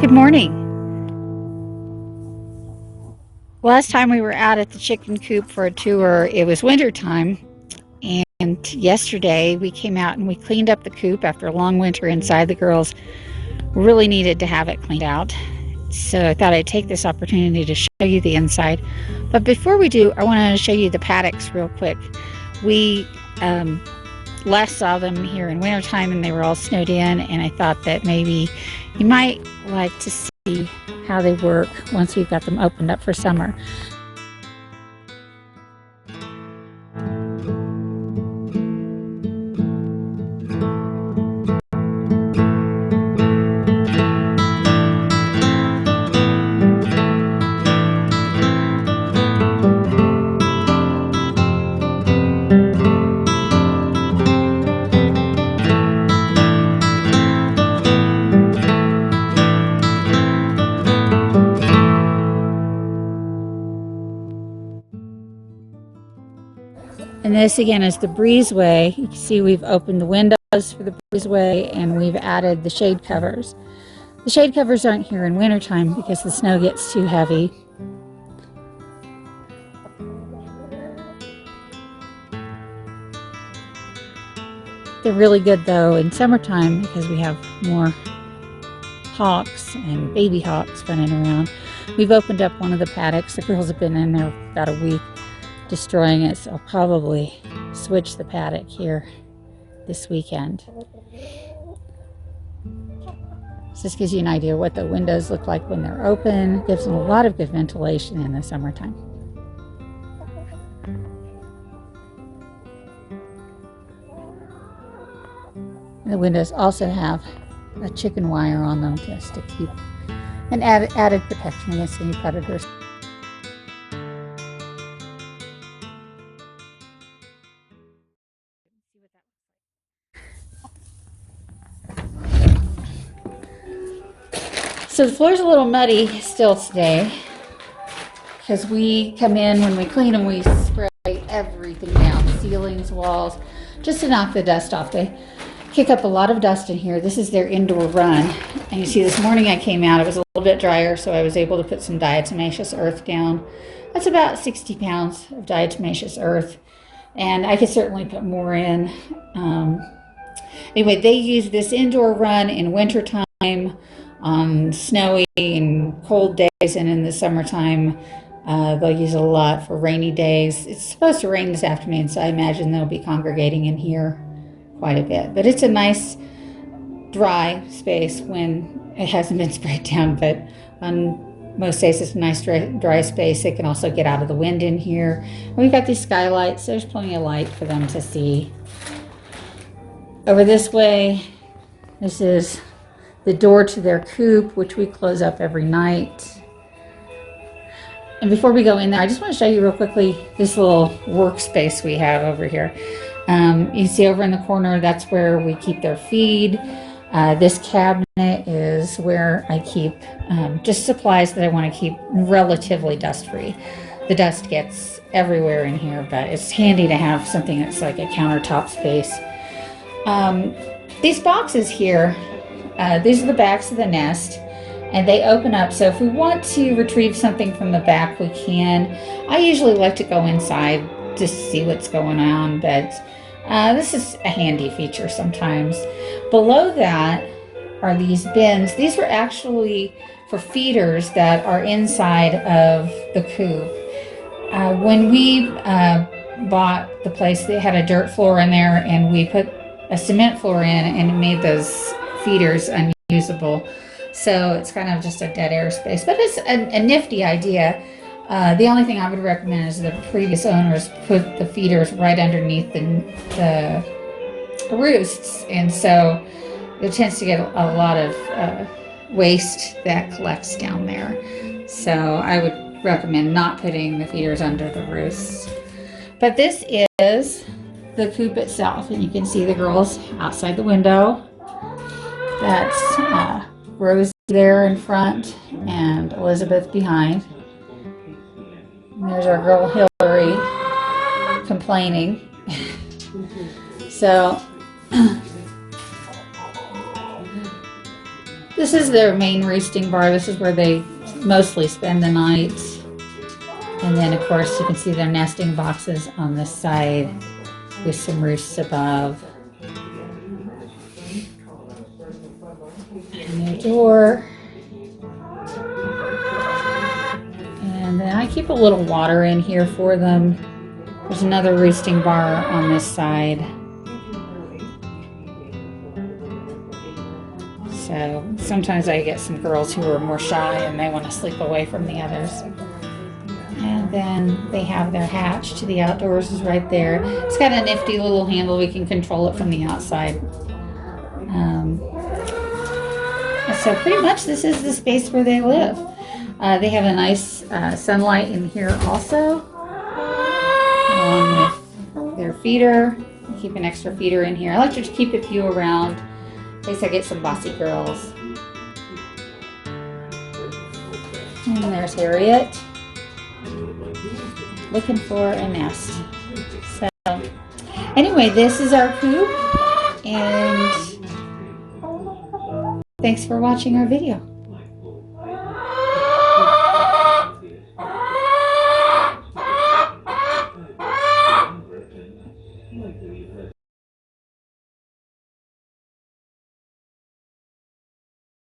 Good morning. Last time we were out at the chicken coop for a tour, it was winter time, and yesterday we came out and we cleaned up the coop after a long winter inside. The girls really needed to have it cleaned out, so I thought I'd take this opportunity to show you the inside. But before we do, I want to show you the paddocks real quick. We last saw them here in wintertime and they were all snowed in, and I thought that maybe you might like to see how they work once we've got them opened up for summer. And this again is the Breezeway. You can see we've opened the windows for the Breezeway and we've added the shade covers. The shade covers aren't here in wintertime because the snow gets too heavy. They're really good though in summertime because we have more hawks and baby hawks running around. We've opened up one of the paddocks. The girls have been in there about a week destroying it, so I'll probably switch the paddock here this weekend. So this gives you an idea what the windows look like when they're open. Gives them a lot of good ventilation in the summertime. The windows also have a chicken wire on them just to keep an added protection against any predators. So the floor's a little muddy still today because we come in, when we clean them, we spray everything down, ceilings, walls, just to knock the dust off. They kick up a lot of dust in here. This is their indoor run. And you see this morning I came out, it was a little bit drier, so I was able to put some diatomaceous earth down. That's about 60 pounds of diatomaceous earth. And I could certainly put more in. Anyway, they use this indoor run in wintertime, on snowy and cold days, and in the summertime they'll use it a lot for rainy days. It's supposed to rain this afternoon, so I imagine they'll be congregating in here quite a bit. But it's a nice dry space when it hasn't been sprayed down, but on most days it's a nice dry space. They can also get out of the wind in here. And we've got these skylights. There's plenty of light for them to see. Over this way, this is the door to their coop, which we close up every night. And before we go in there, I just want to show you real quickly this little workspace we have over here. You see over in the corner, that's where we keep their feed. This cabinet is where I keep just supplies that I want to keep relatively dust-free. The dust gets everywhere in here, but it's handy to have something that's like a countertop space. These boxes here, these are the backs of the nest, and they open up, so if we want to retrieve something from the back, we can. I usually like to go inside to see what's going on, but this is a handy feature sometimes. Below that are these bins. These were actually for feeders that are inside of the coop. When we bought the place, they had a dirt floor in there, and we put a cement floor in, and it made those feeders unusable. So it's kind of just a dead air space, but it's a nifty idea. The only thing I would recommend is the previous owners put the feeders right underneath the roosts, and so it tends to get a lot of waste that collects down there. So I would recommend not putting the feeders under the roosts. But this is the coop itself, and you can see the girls outside the window. That's Rosie there in front and Elizabeth behind. And there's our girl Hillary complaining. So This is their main roosting bar. This is where they mostly spend the night. And then, of course, you can see their nesting boxes on this side with some roosts above. And their door. And then I keep a little water in here for them. There's another roosting bar on this side. So sometimes I get some girls who are more shy and they want to sleep away from the others. And then they have their hatch to the outdoors is right there. It's got a nifty little handle. We can control it from the outside. So pretty much this is the space where they live. They have a nice sunlight in here also, along with their feeder. I keep an extra feeder in here. I like to keep a few around in case I get some bossy girls. And there's Harriet looking for a nest. So anyway, this is our coop, and thanks for watching our video.